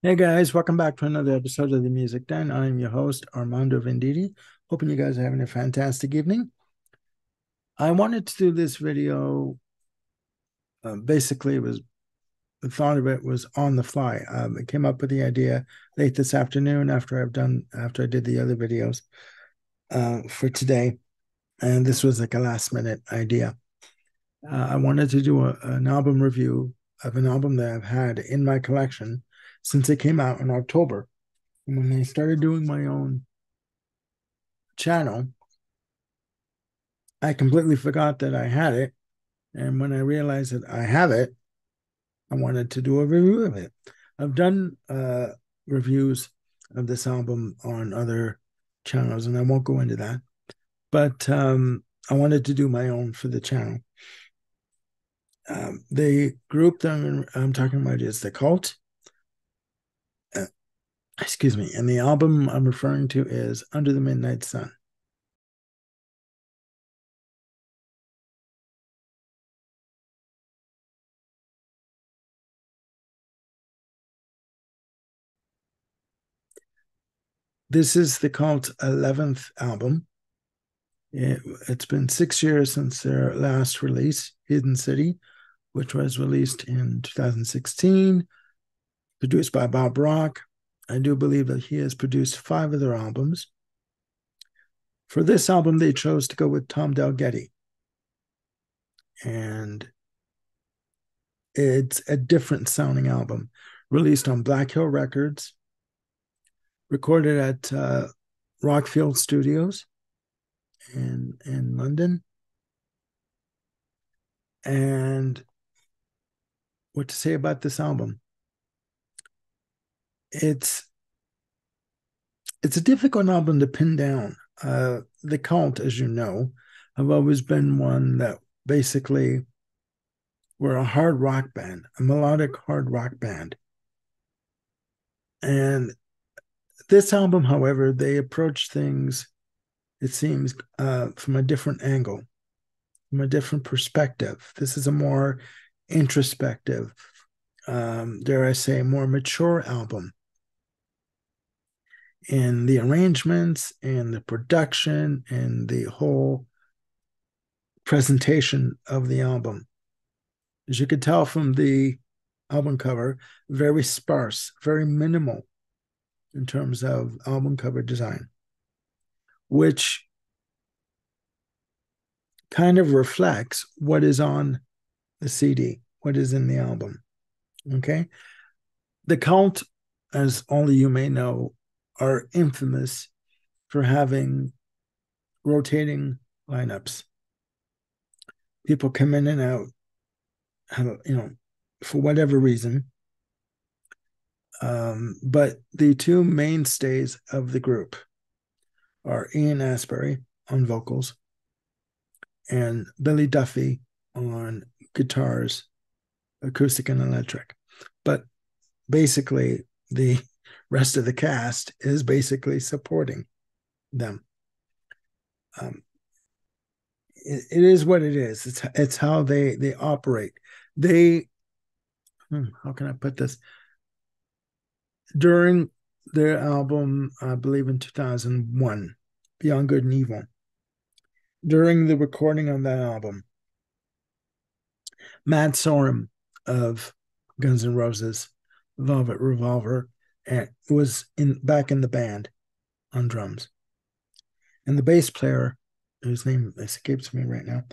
Hey guys, welcome back to another episode of the Music Den. I'm your host, Armando Venditti. Hoping you guys are having a fantastic evening. I wanted to do this video. Basically, it was the thought of it was on the fly. I came up with the idea late this afternoon after I did the other videos for today, and this was like a last minute idea. I wanted to do an album review of an album that I've had in my collection since it came out in October. And when I started doing my own channel, I completely forgot that I had it. And when I realized that I have it, I wanted to do a review of it. I've done reviews of this album on other channels, and I won't go into that. But I wanted to do my own for the channel. The group that I'm talking about is The Cult. Uh, excuse me. And the album I'm referring to is Under the Midnight Sun. This is The Cult's 11th album. It's been 6 years since their last release, Hidden City, which was released in 2016, produced by Bob Rock. I do believe that he has produced 5 of their albums. For this album, they chose to go with Tom Dalgetty, and it's a different sounding album, released on Black Hill Records, recorded at Rockfield Studios in London. And what to say about this album? It's it's a difficult album to pin down. The Cult, as you know, have always been one that basically were a hard rock band, a melodic hard rock band. And this album, however, they approach things, it seems, from a different angle, from a different perspective. This is a more introspective, dare I say, more mature album in the arrangements and the production and the whole presentation of the album. As you could tell from the album cover, very sparse, very minimal in terms of album cover design, which kind of reflects what is on the CD, what is in the album. Okay. The Cult, as only you may know, are infamous for having rotating lineups. People come in and out, for whatever reason. But the two mainstays of the group are Ian Astbury on vocals and Billy Duffy on guitars, acoustic and electric. But basically, the rest of the cast is basically supporting them. Um, it is what it is. It's how they operate. They how can I put this? During their album, I believe in 2001, Beyond Good and Evil, during the recording of that album, Matt Sorum of Guns N' Roses, Velvet Revolver, and was back in the band on drums. And the bass player, whose name escapes me right now,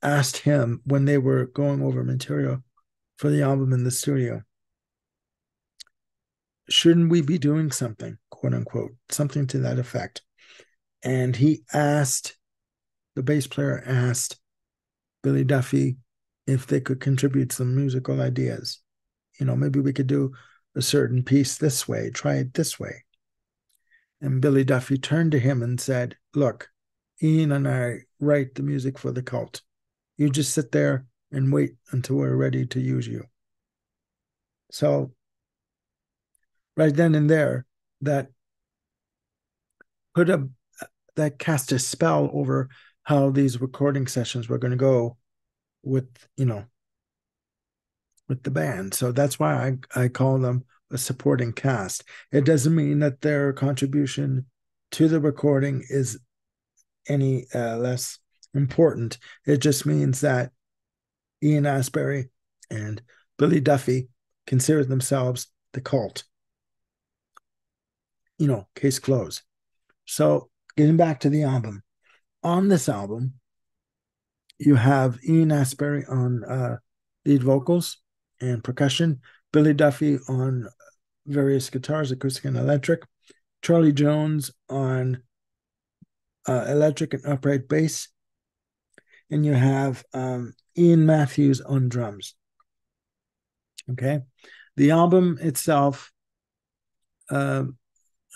asked him when they were going over material for the album in the studio, shouldn't we be doing something, quote unquote, something to that effect? And the bass player asked Billy Duffy if they could contribute some musical ideas. Maybe we could do a certain piece this way, try it this way. And Billy Duffy turned to him and said, look, Ian and I write the music for the Cult. You just sit there and wait until we're ready to use you. So right then and there, that put a that cast a spell over how these recording sessions were going to go with with the band. So that's why I call them a supporting cast. It doesn't mean that their contribution to the recording is any less important. It just means that Ian Astbury and Billy Duffy consider themselves the cult. Case closed. So getting back to the album. On this album, you have Ian Astbury on lead vocals and percussion, Billy Duffy on various guitars, acoustic and electric, Charlie Jones on electric and upright bass, and you have Ian Matthews on drums. Okay. The album itself, I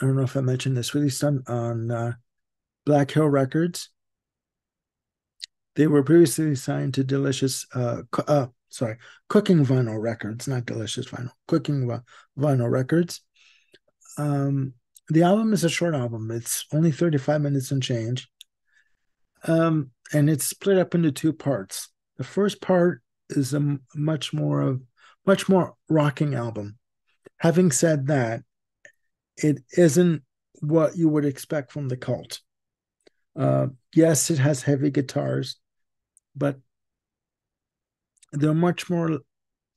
don't know if I mentioned this, released on Black Hill Records. They were previously signed to Cooking Vinyl Records, not Delicious Vinyl, Cooking Vinyl Records. The album is a short album. It's only 35 minutes and change. And it's split up into two parts. The first part is a much more rocking album. Having said that, it isn't what you would expect from the Cult. Yes, it has heavy guitars, but they're much more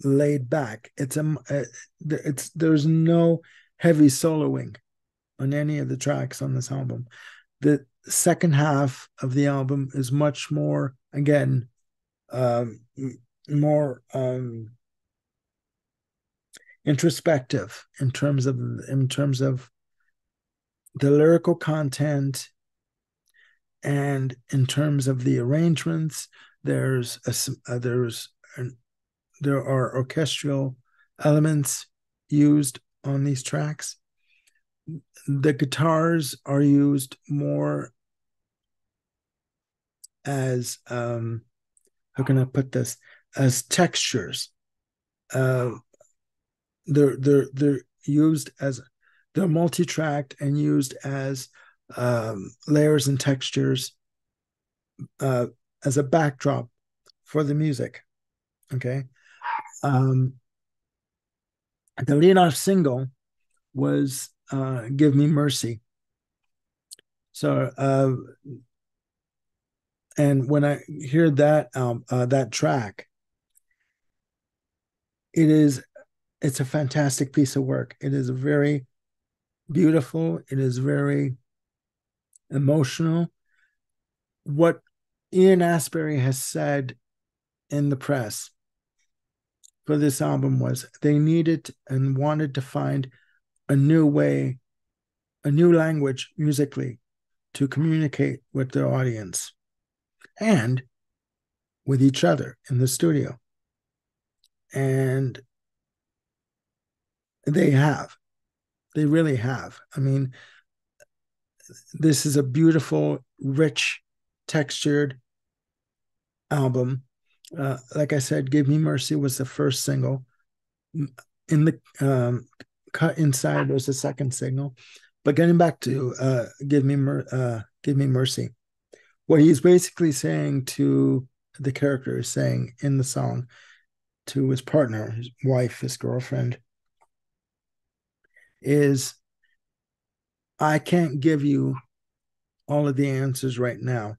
laid back. There's no heavy soloing on any of the tracks on this album. The second half of the album is much more, again, more introspective in terms of the lyrical content, and in terms of the arrangements. There are orchestral elements used on these tracks. The guitars are used more as how can I put this, as textures. They're used as, they're multi-tracked and used as layers and textures as a backdrop for the music. Okay. The lead-off single was Give Me Mercy. So and when I hear that track, it's a fantastic piece of work. It is very beautiful. It is very emotional. What Ian Astbury has said in the press for this album was they needed and wanted to find a new way, a new language musically to communicate with their audience and with each other in the studio. And they really have. I mean, this is a beautiful, rich, textured album. Like I said, Give Me Mercy was the first single. In the Cut Inside was the second single. But getting back to Give Me Mercy, what he's basically saying to the character is saying in the song to his partner, his wife, his girlfriend, is, I can't give you all of the answers right now.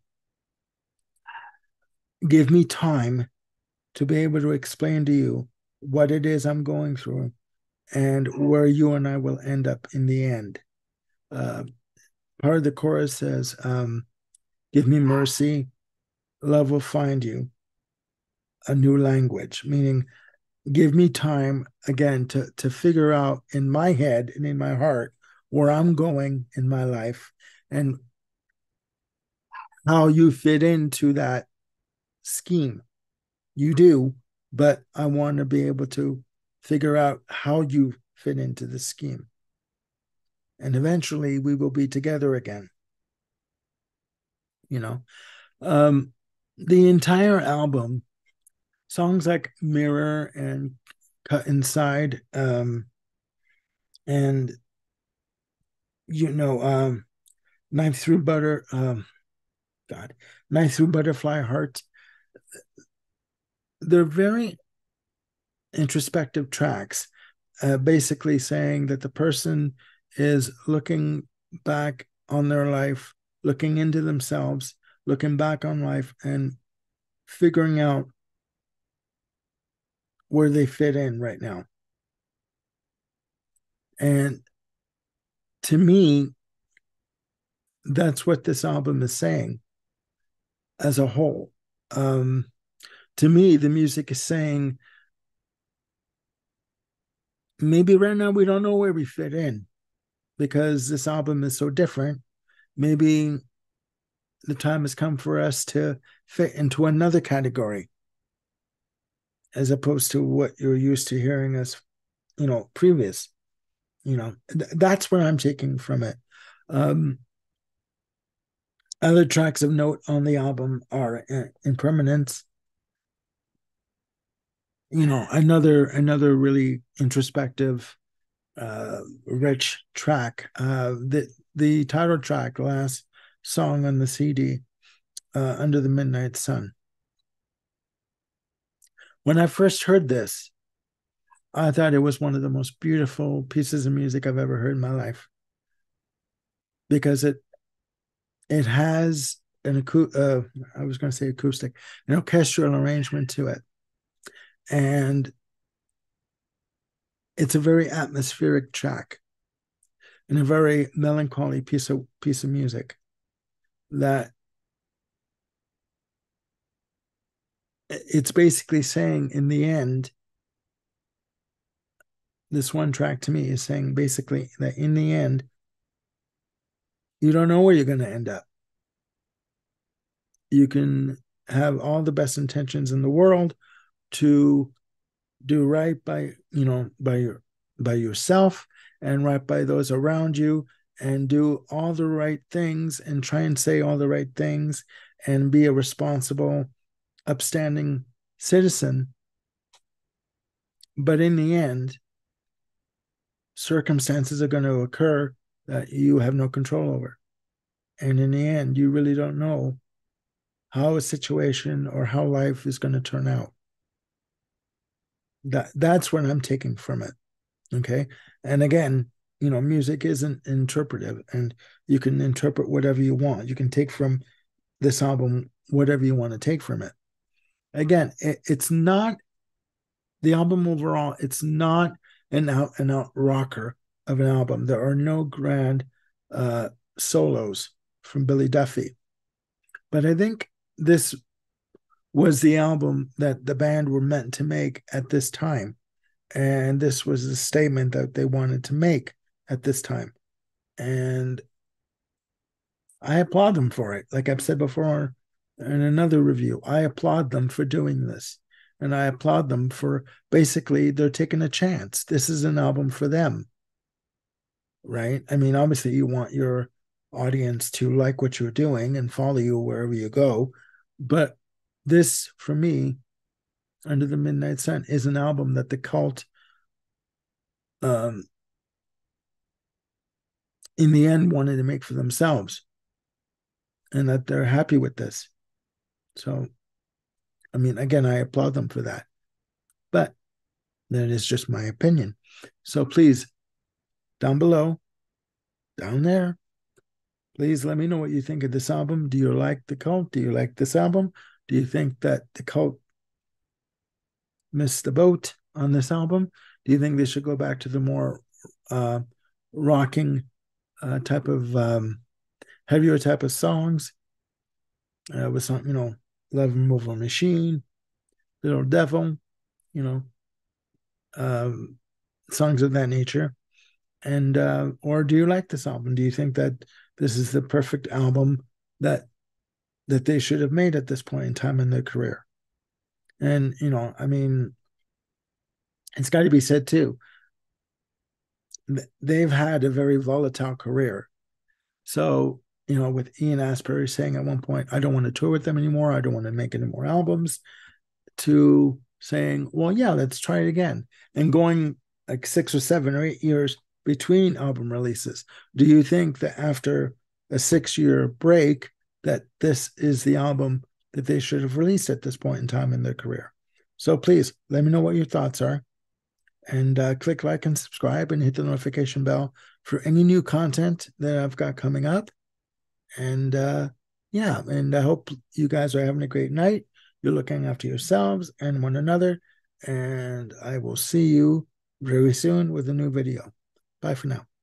Give me time to be able to explain to you what it is I'm going through and where you and I will end up in the end. Part of the chorus says, give me mercy, love will find you, a new language, meaning give me time again to figure out in my head and in my heart where I'm going in my life and how you fit into that scheme. You do, but I want to be able to figure out how you fit into the scheme. And eventually we will be together again. The entire album, songs like Mirror and Cut Inside, and Knife Through Butterfly Heart, they're very introspective tracks. basically saying that the person is looking back on their life, looking into themselves, looking back on life, and figuring out where they fit in right now. And to me, that's what this album is saying as a whole. Um, to me, the music is saying maybe right now we don't know where we fit in because this album is so different. Maybe the time has come for us to fit into another category as opposed to what you're used to hearing us, previous. That's what I'm taking from it. Um, Other tracks of note on the album are Impermanence, another really introspective, rich track. The title track, last song on the CD, Under the Midnight Sun. When I first heard this, I thought it was one of the most beautiful pieces of music I've ever heard in my life because it has I was going to say acoustic, an orchestral arrangement to it, and it's a very atmospheric track and a very melancholy piece of music that it's basically saying in the end, this one track to me is saying basically that in the end, you don't know where you're going to end up. You can have all the best intentions in the world to do right by yourself and right by those around you and do all the right things and try and say all the right things and be a responsible, upstanding citizen. But in the end, circumstances are going to occur that you have no control over. And in the end, you really don't know how a situation or how life is going to turn out. That's what I'm taking from it. Okay. And again, music isn't interpretive, and you can interpret whatever you want. You can take from this album whatever you want to take from it. Again, it's not the album overall, it's not an out rocker of an album. There are no grand solos from Billy Duffy. But I think this was the album that the band were meant to make at this time. And this was the statement that they wanted to make at this time. And I applaud them for it. Like I've said before in another review, I applaud them for doing this. And I applaud them for basically they're taking a chance. This is an album for them. Right? I mean, obviously you want your audience to like what you're doing and follow you wherever you go. But this, for me, Under the Midnight Sun, is an album that the cult, in the end, wanted to make for themselves, and that they're happy with this. So, I mean, again, I applaud them for that. But that is just my opinion. So please, down below, down there, please let me know what you think of this album. Do you like the cult? Do you like this album? Do you think that the cult missed the boat on this album? Do you think they should go back to the more rocking type of heavier type of songs with some, Love and Move on Machine, Little Devil, songs of that nature? And or do you like this album? Do you think that this is the perfect album that they should have made at this point in time in their career? And I mean, it's got to be said too, they've had a very volatile career. So with Ian Astbury saying at one point, I don't want to tour with them anymore, I don't want to make any more albums, to saying, well, yeah, let's try it again, and going like 6 or 7 or 8 years between album releases. Do you think that after a 6-year break that this is the album that they should have released at this point in time in their career? So please let me know what your thoughts are. And click like and subscribe and hit the notification bell for any new content that I've got coming up. And yeah, and I hope you guys are having a great night. You're looking after yourselves and one another. And I will see you very soon with a new video. Bye for now.